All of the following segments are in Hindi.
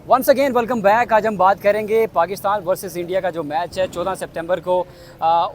Once again welcome back. आज हम बात करेंगे पाकिस्तान वर्सेस इंडिया का जो मैच है 14 सितंबर को।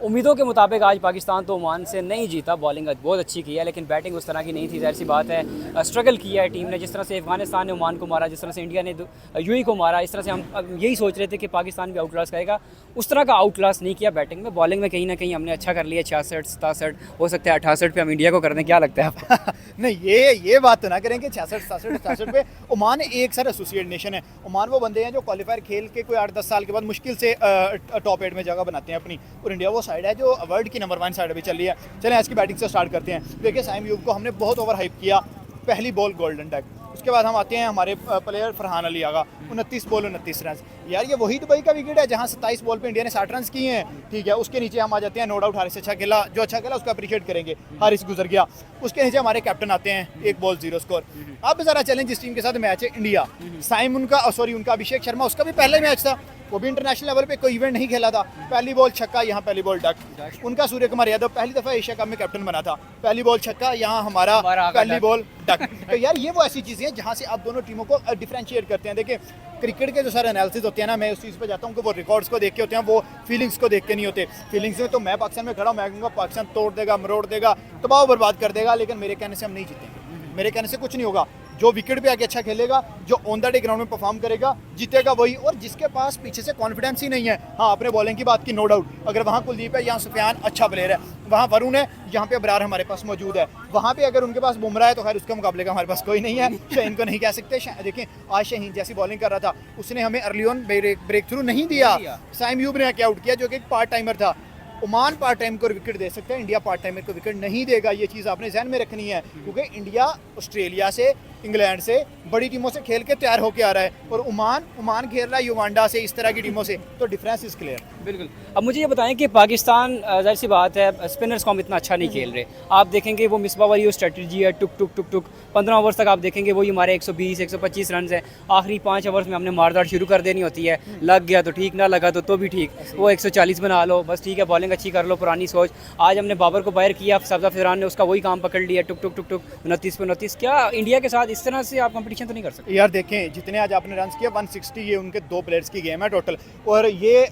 उम्मीदों के मुताबिक आज पाकिस्तान तो ओमान से नहीं जीता, बॉलिंग बहुत अच्छी की है लेकिन बैटिंग उस तरह की नहीं थी। जाहिर सी बात है स्ट्रगल किया है टीम ने, जिस तरह से अफगानिस्तान ने ओमान को मारा, जिस तरह से इंडिया ने यूएई को मारा, इस तरह से हम यही सोच रहे थे कि पाकिस्तान भी आउट क्लास करेगा। उस तरह का आउट क्लास नहीं किया बैटिंग में। बॉलिंग में कहीं ना कहीं हमने अच्छा कर लिया, 66 67 हो सकता है 68 पे हम इंडिया को कर दें। क्या लगता है आपको? नहीं, ये बात तो ना करेंगे 66 67 67 पे। ओमान एक सर एसोसिएट नेशन है। ओमान वो बंदे हैं जो क्वालिफायर खेल के कोई 8-10 साल के बाद मुश्किल से टॉप 8 में जगह बनाते हैं अपनी। और इंडिया वो साइड है जो वर्ल्ड की नंबर 1 साइड अभी चल रही है। चलें आज की बैटिंग से स्टार्ट करते हैं। देखिए साइम यूब को हमने बहुत ओवर हाइप किया, पहली बॉल गोल्डन डक। उसके बाद हम आते हैं हमारे player Farhan Ali Agha, 29 ball 29 run. यार ये वही दुबई का विकेट है जहां 27 बॉल पे इंडिया ने 60 रन किए हैं। ठीक है, उसके नीचे हम आ जाते हैं, नो डाउट हारिस अच्छा खेला, जो अच्छा खेला उसको अप्रिशिएट करेंगे, हारिस गुजर गया। उसके नीचे हमारे कैप्टन आते हैं, 1 बॉल 0 स्कोर। अब जरा चलें जिस टीम के साथ मैच है इंडिया, साइम उनका उनका अभिषेक शर्मा, उसका भी पहला ही मैच था, वो भी इंटरनेशनल लेवल पे कोई इवेंट नहीं खेला था। पहली बॉल छक्का, यहाँ पहली बॉल डक। उनका सूर्य कुमार यादव पहली दफ़ा एशिया कप में कैप्टन बना था, पहली बॉल छक्का, यहाँ हमारा पहली बॉल डक। तो यार ये वो ऐसी चीज़ें हैं जहाँ से आप दोनों टीमों को डिफरेंशिएट करते हैं। देखिए क्रिकेट के जो सारे एनालिसिस होते हैं ना, मैं उस चीज़ पे जाता हूँ कि वो रिकॉर्ड्स को देख के होते हैं, वो फीलिंग्स को देख के नहीं होते। फीलिंग्स में तो मैं पाकिस्तान में खड़ा हूँ, मैं कहूँगा पाकिस्तान तोड़ देगा, मरोड़ देगा, तबाह बर्बाद कर देगा, लेकिन मेरे कहने से हम नहीं जीतेंगे। मेरे कहने से कुछ नहीं होगा। जो विकेट पे आके अच्छा खेलेगा, जो ऑन द डे ग्राउंड में परफॉर्म करेगा, जीतेगा वही। और जिसके पास पीछे से कॉन्फिडेंस ही नहीं है, हाँ अपने बॉलिंग की बात की नो डाउट, अगर वहाँ कुलदीप है, यहाँ सुफियान अच्छा प्लेयर है, वहाँ वरुण है, यहाँ पे अबरार हमारे पास मौजूद है, वहाँ पे अगर उनके पास बुमराह है तो खैर उसके मुकाबले का हमारे पास कोई नहीं है। शाहीन को नहीं कह सकते। देखिए आज शाहीन जैसी बॉलिंग कर रहा था, उसने हमें अर्ली ऑन ब्रेक थ्रू नहीं दिया। साइम यूब ने आउट किया जो कि एक पार्ट टाइमर था। ओमान पार्ट टाइम को विकेट दे सकते हैं, इंडिया पार्ट टाइमर को विकेट नहीं देगा। ये चीज़ आपने ध्यान में रखनी है, क्योंकि इंडिया ऑस्ट्रेलिया से, इंग्लैंड से, बड़ी टीमों से खेल के तैयार होकर आ रहा है, और ओमान खेल रहा है युगांडा से, इस तरह की टीमों से। तो डिफरेंस इज क्लियर। बिल्कुल। अब मुझे ये बताएं कि पाकिस्तान जाहिर सी बात है स्पिनर्स को हम इतना अच्छा नहीं खेल रहे। आप देखेंगे वो मिसबा वाली स्ट्रेटजी है, टुक टुक टुक टुक 15 ओवर्स तक आप देखेंगे वही हमारे 120 125 रन है। आखिरी 5 ओवर्स में हमने मारदार शुरू कर देनी होती है, लग गया तो ठीक, ना लगा तो भी ठीक, वो 140 बना लो बस, ठीक है, बॉलिंग अच्छी कर लो, पुरानी सोच। आज हमने बाबर को बाहर किया, सब्जा फिरान ने उसका वही काम पकड़ लिया, टुक टुक टुक टुक 29 पे 29। क्या इंडिया के साथ इस तरह से आप कंपटीशन तो नहीं कर सकते? यार देखें जितने आज आपने रन किया 160, ये उनके 2 प्लेयर्स की गेम है टोटल। और ये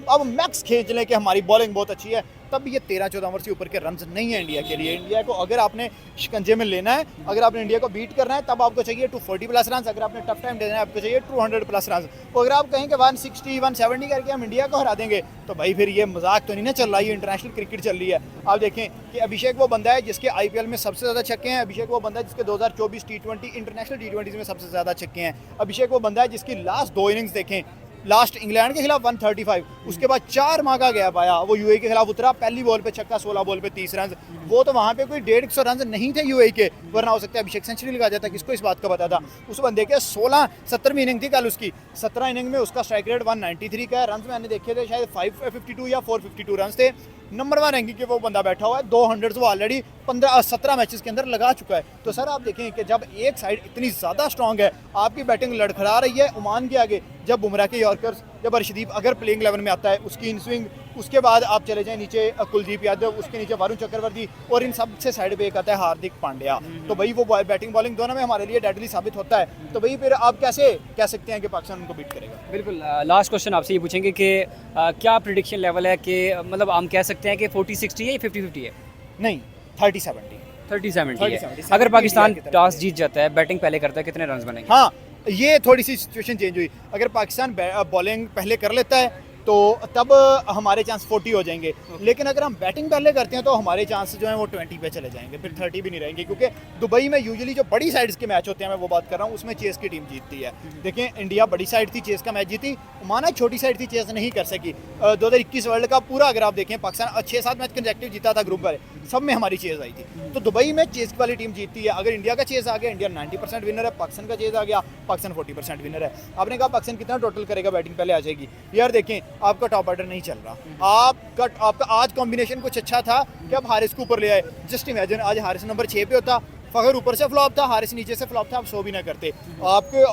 अब मैक्स खींच लें कि हमारी बॉलिंग बहुत अच्छी है, तब ये 13-14 ओवर से ऊपर के रन्स नहीं है इंडिया के लिए। इंडिया को अगर आपने शिकंजे में लेना है, अगर आपने इंडिया को बीट करना है, तब आपको चाहिए 240 प्लस रन। अगर आपने टफ टाइम देना है, आपको चाहिए 200 प्लस रन। तो अगर आप कहें कि 160 170 करके हम इंडिया को हरा देंगे, तो भाई फिर ये मजाक तो नहीं ना चल रहा, ये इंटरनेशनल क्रिकेट चल रही है। आप देखें कि अभिषेक वो बंदा है जिसके IPL में सबसे ज़्यादा छक्के हैं। अभिषेक वो बंदा है जिसके 2024 T20 इंटरनेशनल T20 में सबसे ज़्यादा छक्के हैं। अभिषेक वो बंदा है जिसकी लास्ट 2 इनिंग्स देखें, लास्ट इंग्लैंड के खिलाफ 135, उसके बाद 4 माह का गैप आया, वो यूएई के खिलाफ उतरा, पहली बॉल पे छक्का, 16 बॉल पे 30 रन। वो तो वहाँ पे कोई 150 रन नहीं थे यूएई के, वरना हो सकता है अभिषेक सेंचुरी लगा जाता। किसको इस बात का पता था? उस बंदे के 17वीं इनिंग थी कल उसकी, 17 इनिंग में उसका स्ट्राइक रेट 193 का है। रन मैंने देखे थे शायद 552 या 452 रन थे। नंबर 1 रैंकिंग के वो बंदा बैठा हुआ है, 200 वो ऑलरेडी 17 मैचेस के अंदर लगा चुका है। तो सर आप देखें कि जब एक साइड इतनी ज़्यादा स्ट्रॉन्ग है, आपकी बैटिंग लड़खड़ा रही है ओमान के आगे, जब बुमराह के यॉर्कर्स, जब अर्शदीप अगर प्लेइंग 11 में आता है, उसकी इन स्विंग, उसके बाद आप चले जाएं नीचे कुलदीप यादव, उसके नीचे वरुण चक्रवर्ती, और इन सब से साइड पे एक आता है हार्दिक पांड्या। तो भाई वो बैटिंग बॉलिंग दोनों में हमारे लिए डेडली साबित होता है। तो भाई फिर आप कैसे कह सकते हैं कि पाकिस्तान उनको बीट करेगा? बिल्कुल। लास्ट क्वेश्चन आपसे ये पूछेंगे कि क्या प्रिडिक्शन लेवल है, कि मतलब हम कह सकते हैं कि 40-60 है या 50-50 है? नहीं, 30-70 है। अगर पाकिस्तान टॉस जीत जाता है, बैटिंग पहले करता है, कितने रन बनेंगे? हाँ, ये थोड़ी सी सिचुएशन चेंज हुई। अगर पाकिस्तान बॉलिंग पहले कर लेता है तो तब हमारे चांस 40 हो जाएंगे, लेकिन अगर हम बैटिंग पहले करते हैं तो हमारे चांस जो है वो 20 पे चले जाएंगे, फिर 30 भी नहीं रहेंगे। क्योंकि दुबई में यूजुअली जो बड़ी साइड्स के मैच होते हैं, मैं वो बात कर रहा हूँ, उसमें चेस की टीम जीतती है। देखें इंडिया बड़ी साइड थी, चेस का मैच जीती, माना छोटी साइड थी, चेस नहीं कर सकी। 2021 वर्ल्ड कप पूरा अगर आप देखें, पाकिस्तान 6-7 मैच कंसेक्टिव जीता था ग्रुप वाले, सब में हमारी चेज आई थी। तो दुबई में चेस वाली टीम जीतती है। अगर इंडिया का चेस आ गया, इंडिया 90% विनर है, पाकिस्तान का चेस आ गया, पाकिस्तान 40% विनर है। आपने कहा पाकिस्तान कितना टोटल करेगा, बैटिंग पहले आ जाएगी। यार देखें आपका टॉप ऑर्डर नहीं चल रहा, आपका आज कॉम्बिनेशन कुछ अच्छा था कि आप हारिस को ऊपर ले आए। जस्ट इमेजिन आज हारिस नंबर 6 पे होता, फखर ऊपर से फ्लॉप था, हारिस नीचे से फ्लॉप था, आप सो भी ना करते। आपके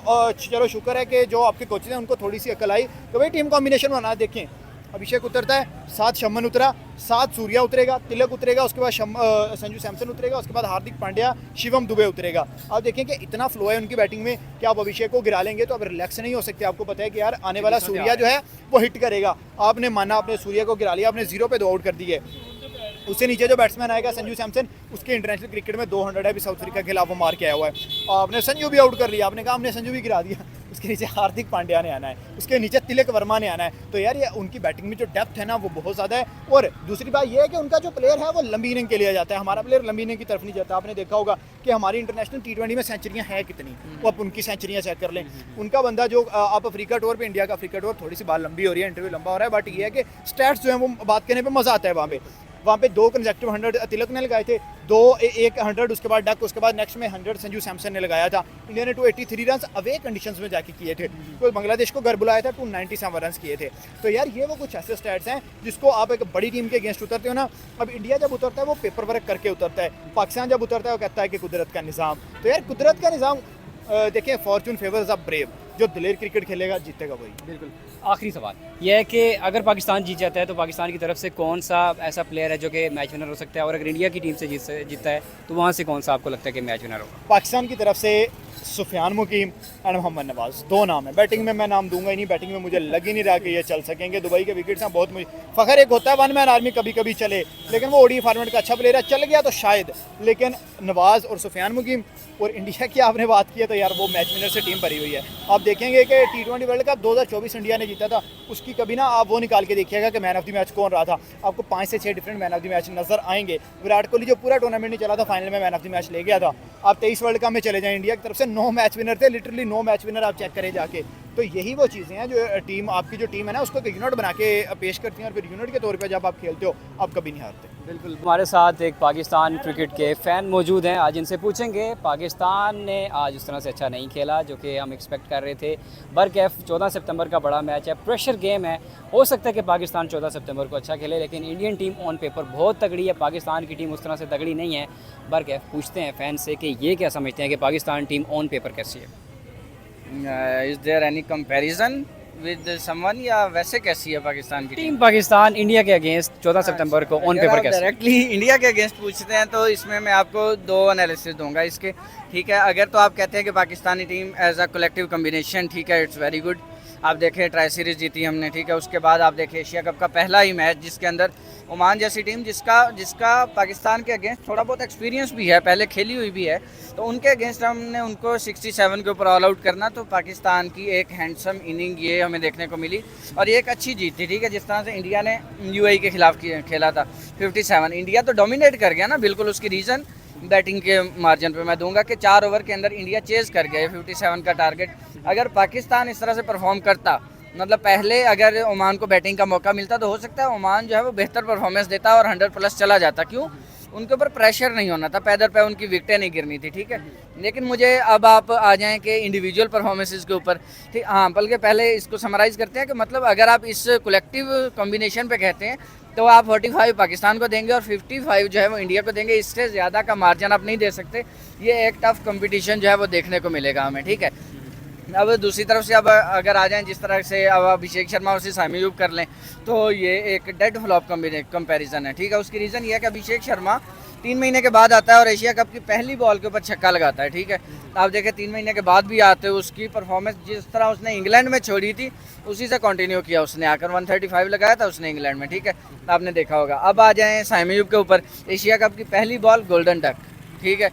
चलो शुक्र है कि जो आपके कोचेज हैं उनको थोड़ी सी अकल आई कि भाई टीम कॉम्बिनेशन बना। देखें अभिषेक उतरता है, 7 शमन उतरा, 7 सूर्या उतरेगा, तिलक उतरेगा, उसके बाद संजू सैमसन उतरेगा, उसके बाद हार्दिक पांड्या, शिवम दुबे उतरेगा। आप देखें कि इतना फ्लो है उनकी बैटिंग में कि आप अभिषेक को गिरा लेंगे तो अब रिलैक्स नहीं हो सकते। आपको पता है कि यार आने वाला सूर्या जो है वो हिट करेगा। आपने माना, आपने सूर्या को गिरा लिया, आपने 0 पे 2 आउट कर दिए। उससे नीचे जो बैट्समैन आएगा संजू सैमसन, उसके इंटरनेशनल क्रिकेट में 200 है, अभी साउथ अफ्रीका के खिलाफ वो मार के आया हुआ है। आपने संजू भी आउट कर लिया, आपने कहा हमने संजू भी गिरा दिया। उसके नीचे हार्दिक पांड्या ने आना है, उसके नीचे तिलक वर्मा ने आना है। तो यार ये उनकी बैटिंग में जो डेप्थ है ना वो बहुत ज़्यादा है। और दूसरी बात ये है कि उनका जो प्लेयर है वो लंबी इनिंग के लिए जाता है, हमारा प्लेयर लंबी इनिंग की तरफ नहीं जाता। आपने देखा होगा कि हमारी इंटरनेशनल T20 में सेंचुरियाँ हैं कितनी, वो आप उनकी सेंचुरियाँ चेक कर लें। उनका बंदा जो आप अफ्रीका टूर पर, इंडिया का अफ्रीका टूर थोड़ी सी बात लंबी हो रही है, इंटरव्यू लंबा हो रहा है, बट ये है कि स्टैट्स जो है वो बात करने पर मज़ा आता है। वहाँ पे 2 कंसेक्टिव 100 तिलक ने लगाए थे, 1 100, उसके बाद डक, उसके बाद नेक्स्ट में 100 संजू सैमसन ने लगाया था। इंडिया ने 283 रन अवे कंडीशंस में जाके किए थे, तो बांग्लादेश को घर बुलाया था, 297 रन किए थे। तो यार ये वो कुछ ऐसे स्टैट्स हैं जिसको आप एक बड़ी टीम के अगेंस्ट उतरते हो ना। अब इंडिया जब उतरता है वो पेपर वर्क करके उतरता है, पाकिस्तान जब उतरता है वो कहता है कि कुदरत का निज़ाम। तो यार कुदरत का निज़ाम देखिए, फॉर्चून फेवर्स अ ब्रेव, जो दिलेर क्रिकेट खेलेगा जीतेगा वही। बिल्कुल। आखिरी सवाल यह है कि अगर पाकिस्तान जीत जाता है तो पाकिस्तान की तरफ से कौन सा ऐसा प्लेयर है जो कि मैच विनर हो सकता है, और अगर इंडिया की टीम से जीतता है तो वहाँ से कौन सा आपको लगता है कि मैच विनर होगा? पाकिस्तान की तरफ से सुफियान मुकीम एंड मोहम्मद नवाज, 2 नाम है। बैटिंग में मैं नाम दूंगा ही नहीं, बैटिंग में मुझे लग ही नहीं रहा कि ये चल सकेंगे। दुबई के विकेट्स हैं, बहुत मुझे फ़खर एक होता है 1 मैन आर्मी कभी कभी चले, लेकिन वो ओडी फॉर्मेट का अच्छा प्लेयर है, चल गया तो शायद। लेकिन नवाज और सुफियान मुकीम, और इंडिया की आपने बात की है तो यार वो मैच विनर से टीम भरी हुई है। आप देखेंगे कि T20 वर्ल्ड कप 2024 इंडिया ने जीता था, उसकी कभी ना आप वो निकाल के देखिएगा कि मैन ऑफ द मैच कौन रहा था। आपको 5 से 6 different man of the match नजर आएंगे। विराट कोहली जो पूरा टूर्नामेंट नहीं चला था, फाइनल में मैन ऑफ द मैच ले गया था। आप 23 वर्ल्ड कप में चले जाएं, इंडिया की तरफ से 9 मैच विनर थे, लिटरली 9 मैच विनर आप चेक करें जाके। तो यही वो चीज़ें हैं जो टीम, आपकी जो टीम है ना उसको एक यूनिट बना के पेश करती हैं, और फिर यूनिट के तौर पे जब आप खेलते हो आप कभी नहीं हारते। बिल्कुल। हमारे साथ एक पाकिस्तान क्रिकेट के फ़ैन मौजूद हैं, आज इनसे पूछेंगे। पाकिस्तान ने आज उस तरह से अच्छा नहीं खेला जो कि हम एक्सपेक्ट कर रहे थे। बरकैफ 14 सितंबर का बड़ा मैच है, प्रेशर गेम है, हो सकता है कि पाकिस्तान 14 सितंबर को अच्छा खेले, लेकिन इंडियन टीम ऑन पेपर बहुत तगड़ी है, पाकिस्तान की टीम उस तरह से तगड़ी नहीं है। बरकैफ पूछते हैं फ़ैन से कि ये क्या समझते हैं कि पाकिस्तान टीम ऑन पेपर कैसी है? Is there any comparison with someone, या वैसे कैसी है पाकिस्तान की टीम पाकिस्तान इंडिया के अगेंस्ट 14 सितंबर को ऑन पेपर कैसी है? डायरेक्टली इंडिया के अगेंस्ट पूछते हैं तो इसमें मैं आपको 2 एनालिसिस दूंगा इसके। ठीक है, अगर तो आप कहते हैं कि Pakistani team as a collective combination, ठीक है, इट्स वेरी गुड। आप देखें ट्राई सीरीज़ जीती हमने, ठीक है, उसके बाद आप देखें एशिया कप का पहला ही मैच जिसके अंदर ओमान जैसी टीम जिसका पाकिस्तान के अगेंस्ट थोड़ा बहुत एक्सपीरियंस भी है, पहले खेली हुई भी है, तो उनके अगेंस्ट हमने उनको 67 के ऊपर ऑल आउट करना, तो पाकिस्तान की एक हैंडसम इनिंग ये हमें देखने को मिली और ये एक अच्छी जीत थी। ठीक है, जिस तरह से इंडिया ने UAE के खिलाफ खेला था 57, इंडिया तो डोमिनेट कर गया ना बिल्कुल। उसकी रीज़न बैटिंग के मार्जिन पे मैं दूंगा कि 4 ओवर के अंदर इंडिया चेज़ कर गया 57 का टारगेट। अगर पाकिस्तान इस तरह से परफॉर्म करता, मतलब पहले अगर ओमान को बैटिंग का मौका मिलता तो हो सकता है ओमान जो है वो बेहतर परफॉर्मेंस देता और 100+ चला जाता। क्यों? उनके ऊपर प्रेशर नहीं होना था, पैदर पे उनकी विकेटें नहीं गिरनी थी। ठीक है, लेकिन मुझे अब आप आ जाएं कि इंडिविजुअल परफॉर्मेंसेस के ऊपर, ठीक, हाँ, बल्कि पहले इसको समराइज़ करते हैं कि मतलब अगर आप इस कलेक्टिव कॉम्बिनेशन पे कहते हैं तो आप 45 पाकिस्तान को देंगे और 55 जो है वो इंडिया को देंगे, इससे ज़्यादा का मार्जिन आप नहीं दे सकते। ये एक टफ कंपटीशन जो है वो देखने को मिलेगा हमें। ठीक है, अब दूसरी तरफ से अब अगर आ जाएं जिस तरह से अब अभिषेक शर्मा और सामी अयूब कर लें तो ये एक डेड फ्लॉप कंपैरिजन है। ठीक है, उसकी रीज़न ये है कि अभिषेक शर्मा 3 महीने के बाद आता है और एशिया कप की पहली बॉल के ऊपर छक्का लगाता है। ठीक है, आप देखें 3 महीने के बाद भी आते हुए उसकी परफॉर्मेंस जिस तरह उसने इंग्लैंड में छोड़ी थी उसी से कंटिन्यू किया, उसने आकर 135 लगाया था उसने इंग्लैंड में। ठीक है, आपने देखा होगा। अब आ जाएँ सामी अयूब के ऊपर, एशिया कप की पहली बॉल गोल्डन डक। ठीक है,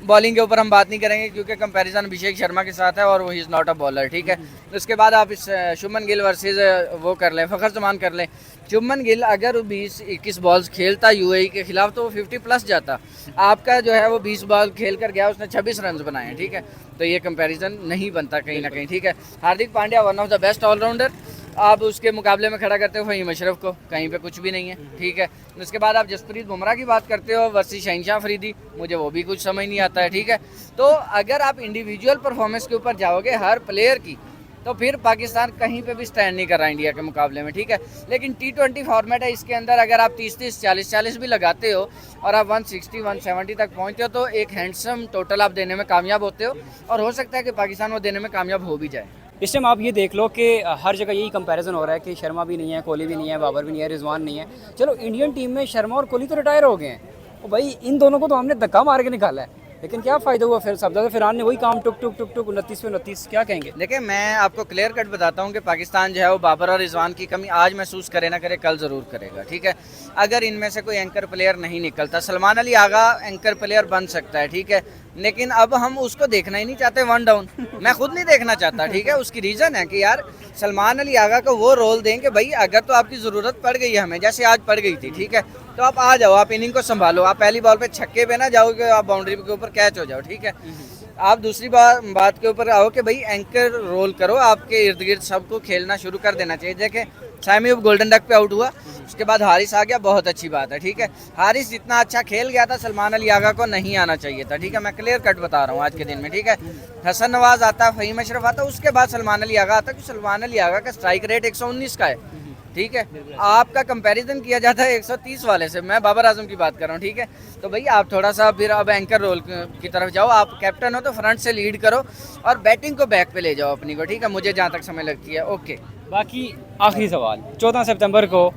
बॉलिंग के ऊपर हम बात नहीं करेंगे क्योंकि कंपैरिजन अभिषेक शर्मा के साथ है और वो he is not a bowler. ठीक है, उसके बाद आप इस शुभमन गिल वर्सेस वो कर लें, फ़खर जमान कर लें। शुभमन गिल अगर 20-21 बॉल्स खेलता UAE के खिलाफ तो वो 50+ जाता। आपका जो है वो 20 बॉल खेल कर गया, उसने 26 रन बनाए हैं। ठीक है, तो ये कंपैरिजन नहीं बनता कहीं ना कहीं। ठीक है, Hardik Pandya one of the best allrounder, आप उसके मुकाबले में खड़ा करते हो फ़हीम अशरफ को, कहीं पे कुछ भी नहीं है। ठीक है, उसके बाद आप जसप्रीत बुमराह की बात करते हो वर्सेस शहनशाह अफरीदी, मुझे वो भी कुछ समझ नहीं आता है। ठीक है, तो अगर आप इंडिविजुअल परफॉर्मेंस के ऊपर जाओगे हर प्लेयर की तो फिर पाकिस्तान कहीं पे भी स्टैंड नहीं कर रहा इंडिया के मुकाबले में। ठीक है, लेकिन T20 फॉर्मेट है, इसके अंदर अगर आप 30-30, 40-40 भी लगाते हो और आप 160-170 तक पहुँचते हो तो एक हैंडसम टोटल आप देने में कामयाब होते हो और हो सकता है कि पाकिस्तान वो देने में कामयाब हो भी जाए। इस टाइम आप ये देख लो कि हर जगह यही कंपैरिजन हो रहा है कि शर्मा भी नहीं है, कोहली भी नहीं है, बाबर भी नहीं है, रिजवान नहीं है। चलो इंडियन टीम में शर्मा और कोहली तो रिटायर हो गए हैं, तो भाई इन दोनों को तो हमने धक्का मार के निकाला है, लेकिन क्या फ़ायदा हुआ फिर सब फिरहान ने वही काम टुक टुक टुक टुक 29 पे 29, क्या कहेंगे? देखिए मैं आपको क्लियर कट बताता हूँ कि पाकिस्तान जो है वो बाबर और रिजवान की कमी आज महसूस करे ना करे, कल ज़रूर करेगा, ठीक है। अगर इनमें से कोई एंकर प्लेयर नहीं निकलता, सलमान अली आगा एंकर प्लेयर बन सकता है, ठीक है, लेकिन अब हम उसको देखना ही नहीं चाहते वन डाउन। मैं खुद नहीं देखना चाहता, ठीक है। उसकी रीज़न है कि यार सलमान अली आगा को वो रोल दें कि भाई अगर तो आपकी ज़रूरत पड़ गई है हमें, जैसे आज पड़ गई थी, ठीक है, तो आप आ जाओ, आप इनिंग को संभालो, आप पहली बॉल पे छक्के पे ना जाओगे, आप बाउंड्री के ऊपर कैच हो जाओ, ठीक है। आप दूसरी बात के ऊपर आओ कि भाई एंकर रोल करो, आपके इर्द गिर्द सबको खेलना शुरू कर देना चाहिए। देखें सामी अब गोल्डन डक पे आउट हुआ, उसके बाद हारिस आ गया, बहुत अच्छी बात है, ठीक है। हारिस जितना अच्छा खेल गया था, सलमान अली आगा को नहीं आना चाहिए था, ठीक है। मैं क्लियर कट बता रहा हूँ आज के दिन में, ठीक है। हसन नवाज आता, फ़हीम अशरफ आता, उसके बाद सलमान अली आगा आता, क्योंकि सलमान अली आगा का स्ट्राइक रेट 119 का है, ठीक है। आपका कंपैरिजन किया जाता है 130 वाले से, मैं बाबर आजम की बात कर रहा हूँ, ठीक है। तो भाई आप थोड़ा सा फिर अब एंकर रोल की तरफ जाओ, आप कैप्टन हो तो फ्रंट से लीड करो और बैटिंग को बैक पे ले जाओ अपनी को, ठीक है, मुझे जहाँ तक समय लगती है। ओके, बाकी आखिरी सवाल, 14 सितंबर को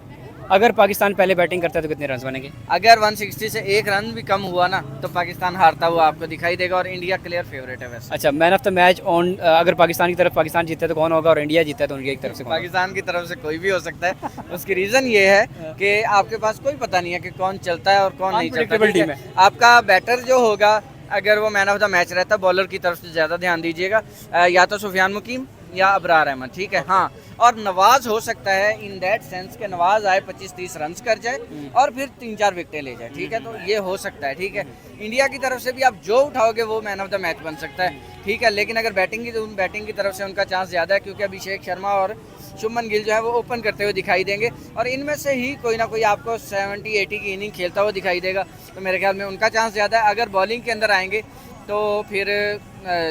अगर पाकिस्तान पहले बैटिंग करता है तो कितने रन बनेंगे? अगर 160 से एक रन भी कम हुआ ना तो पाकिस्तान हारता हुआ आपको दिखाई देगा, और इंडिया क्लियर फेवरेट है वैसे। अच्छा, man of the match on अगर पाकिस्तान की तरफ पाकिस्तान जीतता है तो कौन होगा, और इंडिया जीतता है तो इंडिया की तरफ से कौन होगा? पाकिस्तान की तरफ से कोई भी हो सकता है। उसकी रीज़न ये है कि आपके पास कोई पता नहीं है कि कौन चलता है और कौन नहीं चलता, Unpredictable ठीक team है। आपका बैटर जो होगा, अगर वो मैन ऑफ द मैच रहता है, बॉलर की तरफ से ज़्यादा ध्यान दीजिएगा, या तो सुफियान मुकीम या अबरार अहमद, ठीक है। हाँ, और नवाज हो सकता है इन दैट सेंस के नवाज आए 25-30 रन कर जाए और फिर 3-4 विकेटें ले जाए, ठीक है, तो ये हो सकता है, ठीक है। इंडिया की तरफ से भी आप जो उठाओगे वो मैन ऑफ द मैच बन सकता है, ठीक है, लेकिन अगर बैटिंग की तरफ से उनका चांस ज़्यादा है, क्योंकि अभिषेक शर्मा और शुभमन गिल जो है वो ओपन करते हुए दिखाई देंगे, और इनमें से ही कोई ना कोई आपको 70-80 की इनिंग खेलता हुआ दिखाई देगा, तो मेरे ख्याल में उनका चांस ज़्यादा है। अगर बॉलिंग के अंदर आएंगे तो फिर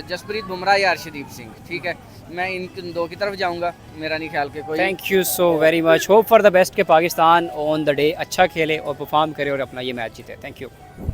जसप्रीत बुमराह या अर्शदीप सिंह, ठीक है, मैं इन दो की तरफ जाऊंगा, मेरा नहीं ख्याल के कोई। Thank you so very much, hope for the best के पाकिस्तान ऑन द डे अच्छा खेले और परफॉर्म करे और अपना ये मैच जीते। Thank you.